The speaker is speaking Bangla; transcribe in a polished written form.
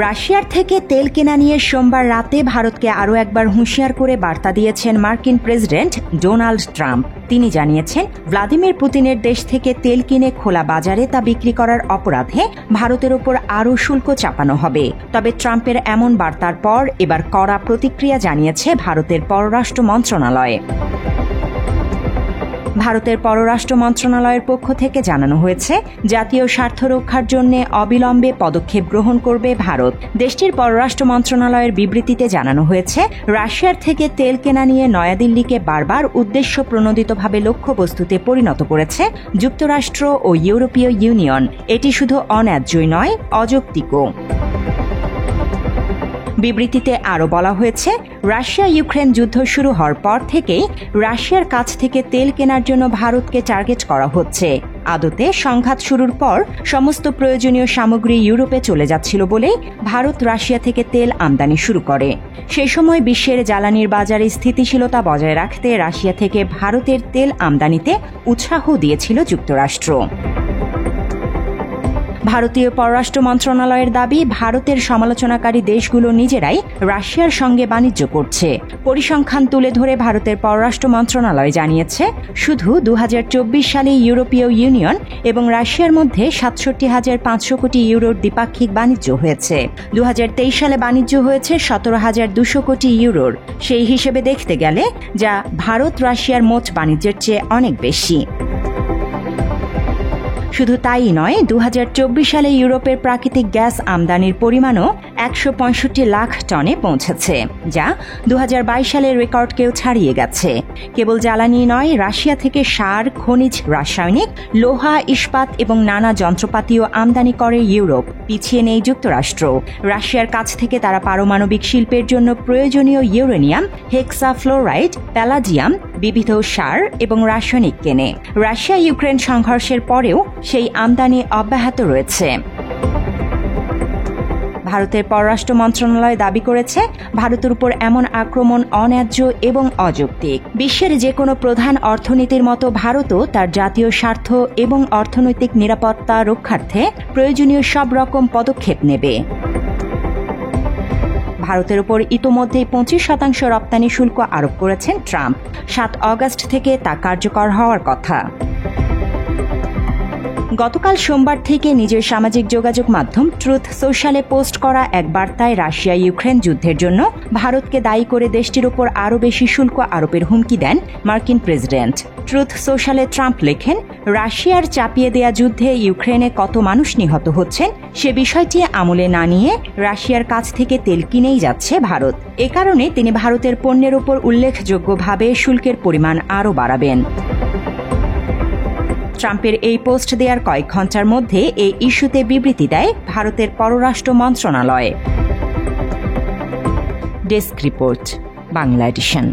রাশিয়ার থেকে তেল কেনা নিয়ে সোমবার রাতে ভারতকে আরও একবার হুঁশিয়ার করে বার্তা দিয়েছেন মার্কিন প্রেসিডেন্ট ডোনাল্ড ট্রাম্প। তিনি জানিয়েছেন, ভ্লাদিমির পুতিনের দেশ থেকে তেল কিনে খোলা বাজারে তা বিক্রি করার অপরাধে ভারতের ওপর আরও শুল্ক চাপানো হবে। তবে ট্রাম্পের এমন বার্তার পর এবার কড়া প্রতিক্রিয়া জানিয়েছে ভারতের পররাষ্ট্র মন্ত্রণালয়। ভারতের পররাষ্ট্র মন্ত্রণালয়ের পক্ষ থেকে জানানো হয়েছে, জাতীয় স্বার্থ রক্ষার জন্য অবিলম্বে পদক্ষেপ গ্রহণ করবে ভারত। দেশটির পররাষ্ট্র মন্ত্রণালয়ের বিবৃতিতে জানানো হয়েছে, রাশিয়ার থেকে তেল কেনা নিয়ে নয়াদিল্লিকে বারবার উদ্দেশ্য প্রণোদিতভাবে লক্ষ্যবস্তুতে পরিণত করেছে যুক্তরাষ্ট্র ও ইউরোপীয় ইউনিয়ন। এটি শুধু অন্যায্যই নয়, অযৌক্তিকও। বিবৃতিতে আরও বলা হয়েছে, রাশিয়া ইউক্রেন যুদ্ধ শুরু হওয়ার পর থেকেই রাশিয়ার কাছ থেকে তেল কেনার জন্য ভারতকে টার্গেট করা হচ্ছে। আদতে সংঘাত শুরুর পর সমস্ত প্রয়োজনীয় সামগ্রী ইউরোপে চলে যাচ্ছিল বলেই ভারত রাশিয়া থেকে তেল আমদানি শুরু করে। সেই সময় বিশ্বের জ্বালানির বাজারে স্থিতিশীলতা বজায় রাখতে রাশিয়া থেকে ভারতের তেল আমদানিতে উৎসাহ দিয়েছিল যুক্তরাষ্ট্র। ভারতীয় পররাষ্ট্র মন্ত্রণালয়ের দাবি, ভারতের সমালোচনাকারী দেশগুলো নিজেরাই রাশিয়ার সঙ্গে বাণিজ্য করছে। পরিসংখ্যান তুলে ধরে ভারতের পররাষ্ট্র মন্ত্রণালয় জানিয়েছে, শুধু 2024 সালে ইউরোপীয় ইউনিয়ন এবং রাশিয়ার মধ্যে 67,500 কোটি ইউরোর দ্বিপাক্ষিক বাণিজ্য হয়েছে। 2023 সালে বাণিজ্য হয়েছে 17,200 কোটি ইউরোর। সেই হিসেবে দেখতে গেলে যা ভারত রাশিয়ার মোট বাণিজ্যের চেয়ে অনেক বেশি। শুধু তাই নয়, 2024 সালে ইউরোপের প্রাকৃতিক গ্যাস আমদানির পরিমাণও 165 লাখ টনে পৌঁছেছে, যা 2022 সালের রেকর্ডকেও ছাড়িয়ে গেছে। কেবল জ্বালানি নয়, রাশিয়া থেকে সার, খনিজ, রাসায়নিক, লোহা, ইস্পাত এবং নানা যন্ত্রপাতিও আমদানি করে ইউরোপ। পিছিয়ে নেই যুক্তরাষ্ট্র। রাশিয়ার কাছ থেকে তারা পারমাণবিক শিল্পের জন্য প্রয়োজনীয় ইউরেনিয়াম, হেক্সাফ্লোরাইড, প্যালাজিয়াম, বিবিধ সার এবং রাসায়নিক কেনে। রাশিয়া ইউক্রেন সংঘর্ষের পরেও সেই আমদানি অব্যাহত রয়েছে। ভারতের পররাষ্ট্র মন্ত্রণালয় দাবি করেছে, ভারতের উপর এমন আক্রমণ অন্যায্য এবং অযৌক্তিক। বিশ্বের যে কোনো প্রধান অর্থনীতির মতো ভারতও তার জাতীয় স্বার্থ এবং অর্থনৈতিক নিরাপত্তা রক্ষার্থে প্রয়োজনীয় সব রকম পদক্ষেপ নেবে। ভারতের উপর ইতোমধ্যেই 25% রপ্তানি শুল্ক আরোপ করেছেন ট্রাম্প। 7 অগস্ট থেকে তা কার্যকর হওয়ার কথা। গতকাল সোমবার থেকে নিজের সামাজিক যোগাযোগ মাধ্যম ট্রুথ সোশ্যালে পোস্ট করা এক বার্তায় রাশিয়া ইউক্রেন যুদ্ধের জন্য ভারতকে দায়ী করে দেশটির উপর আরও বেশি শুল্ক আরোপের হুমকি দেন মার্কিন প্রেসিডেন্ট। ট্রুথ সোশ্যালে ট্রাম্প লেখেন, রাশিয়ার চাপিয়ে দেয়া যুদ্ধে ইউক্রেনে কত মানুষ নিহত হচ্ছেন সে বিষয়টি আমলে না নিয়ে রাশিয়ার কাছ থেকে তেল কিনেই যাচ্ছে ভারত। এ কারণে তিনি ভারতের পণ্যের উপর উল্লেখযোগ্যভাবে শুল্কের পরিমাণ আরও বাড়াবেন। ট্রাম্পের এই পোস্ট দেওয়ার কয়েক ঘণ্টার মধ্যে এই ইস্যুতে বিবৃতি দেয় ভারতের পররাষ্ট্র মন্ত্রণালয়। Desk report, Bangla addition.